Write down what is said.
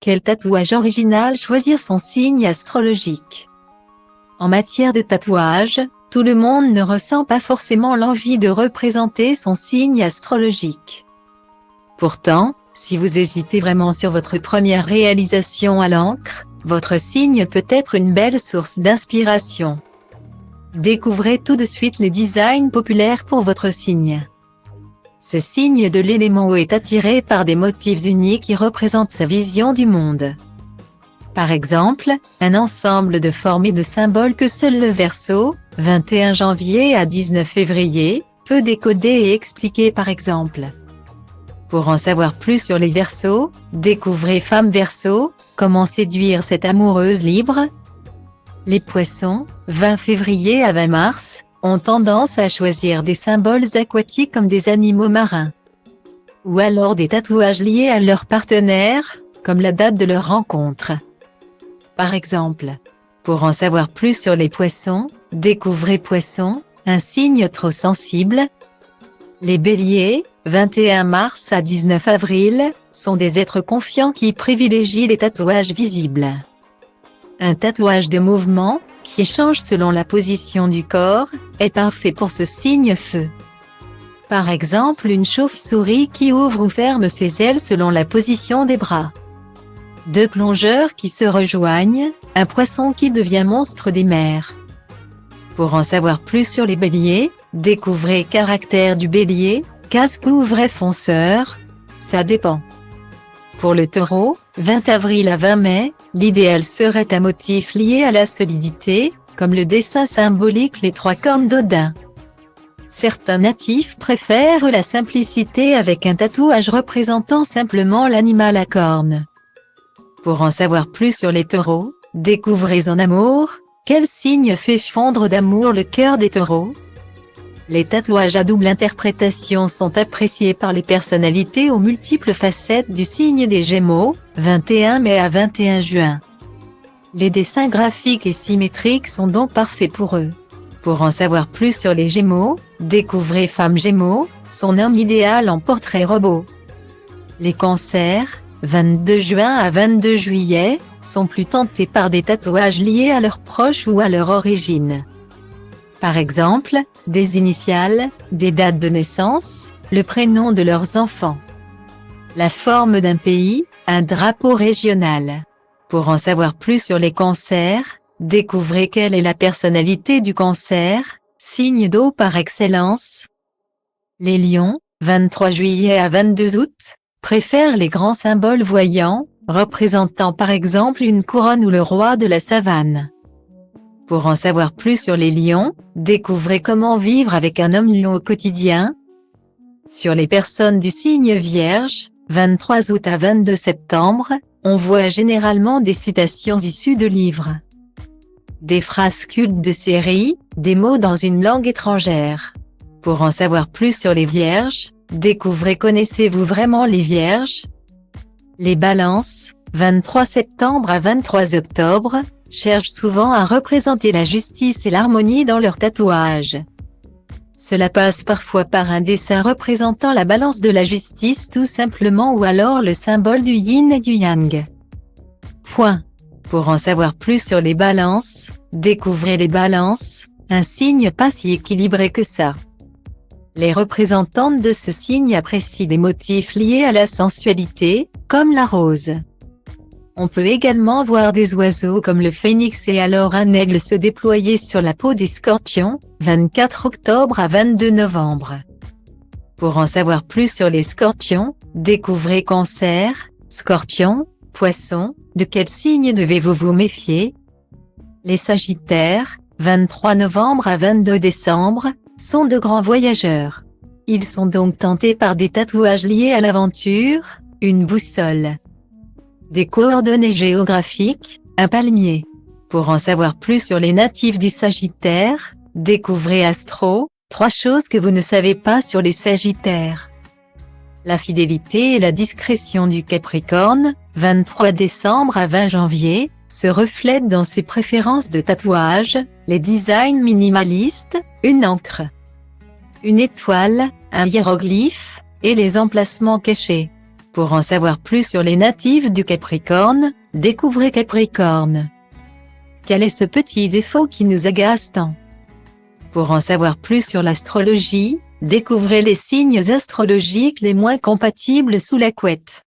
Quel tatouage original choisir son signe astrologique? En matière de tatouage, tout le monde ne ressent pas forcément l'envie de représenter son signe astrologique. Pourtant, si vous hésitez vraiment sur votre première réalisation à l'encre, votre signe peut être une belle source d'inspiration. Découvrez tout de suite les designs populaires pour votre signe. Ce signe de l'élément eau est attiré par des motifs uniques qui représentent sa vision du monde. Par exemple, un ensemble de formes et de symboles que seul le Verseau, 21 janvier à 19 février, peut décoder et expliquer par exemple. Pour en savoir plus sur les Verseaux, découvrez Femme Verseau, comment séduire cette amoureuse libre. Les Poissons, 20 février à 20 mars, ont tendance à choisir des symboles aquatiques comme des animaux marins. Ou alors des tatouages liés à leur partenaire, comme la date de leur rencontre. Par exemple, pour en savoir plus sur les Poissons, découvrez Poissons, un signe trop sensible. Les Béliers, 21 mars à 19 avril, sont des êtres confiants qui privilégient les tatouages visibles. Un tatouage de mouvement, qui change selon la position du corps, est parfait pour ce signe feu. Par exemple une chauve-souris qui ouvre ou ferme ses ailes selon la position des bras. Deux plongeurs qui se rejoignent, un poisson qui devient monstre des mers. Pour en savoir plus sur les béliers, découvrez caractère du bélier, casque ou vrai fonceur, ça dépend. Pour le taureau, 20 avril à 20 mai, l'idéal serait un motif lié à la solidité, comme le dessin symbolique les trois cornes d'Odin. Certains natifs préfèrent la simplicité avec un tatouage représentant simplement l'animal à cornes. Pour en savoir plus sur les taureaux, découvrez en amour, quel signe fait fondre d'amour le cœur des taureaux? Les tatouages à double interprétation sont appréciés par les personnalités aux multiples facettes du signe des Gémeaux, 21 mai à 21 juin. Les dessins graphiques et symétriques sont donc parfaits pour eux. Pour en savoir plus sur les Gémeaux, découvrez Femme Gémeaux, son homme idéal en portrait robot. Les Cancers, 22 juin à 22 juillet, sont plus tentés par des tatouages liés à leurs proches ou à leur origine. Par exemple, des initiales, des dates de naissance, le prénom de leurs enfants. La forme d'un pays, un drapeau régional. Pour en savoir plus sur les cancers, découvrez quelle est la personnalité du cancer, signe d'eau par excellence. Les lions, 23 juillet à 22 août, préfèrent les grands symboles voyants, représentant par exemple une couronne ou le roi de la savane. Pour en savoir plus sur les lions, découvrez comment vivre avec un homme lion au quotidien. Sur les personnes du signe Vierge, 23 août à 22 septembre, on voit généralement des citations issues de livres. Des phrases cultes de séries, des mots dans une langue étrangère. Pour en savoir plus sur les Vierges, découvrez Connaissez-vous vraiment les Vierges? Les Balances, 23 septembre à 23 octobre, cherchent souvent à représenter la justice et l'harmonie dans leurs tatouages. Cela passe parfois par un dessin représentant la balance de la justice tout simplement ou alors le symbole du yin et du yang. Pour en savoir plus sur les balances, découvrez les balances, un signe pas si équilibré que ça. Les représentantes de ce signe apprécient des motifs liés à la sensualité, comme la rose. On peut également voir des oiseaux comme le phénix et alors un aigle se déployer sur la peau des scorpions, 24 octobre à 22 novembre. Pour en savoir plus sur les scorpions, découvrez Cancer, Scorpion, Poisson, de quel signe devez-vous vous méfier? Les Sagittaires, 23 novembre à 22 décembre, sont de grands voyageurs. Ils sont donc tentés par des tatouages liés à l'aventure, une boussole. Des coordonnées géographiques, un palmier. Pour en savoir plus sur les natifs du Sagittaire, découvrez Astro, 3 choses que vous ne savez pas sur les Sagittaires. La fidélité et la discrétion du Capricorne, 23 décembre à 20 janvier, se reflètent dans ses préférences de tatouage, les designs minimalistes, une encre, une étoile, un hiéroglyphe, et les emplacements cachés. Pour en savoir plus sur les natifs du Capricorne, découvrez Capricorne. Quel est ce petit défaut qui nous agace tant? Pour en savoir plus sur l'astrologie, découvrez les signes astrologiques les moins compatibles sous la couette.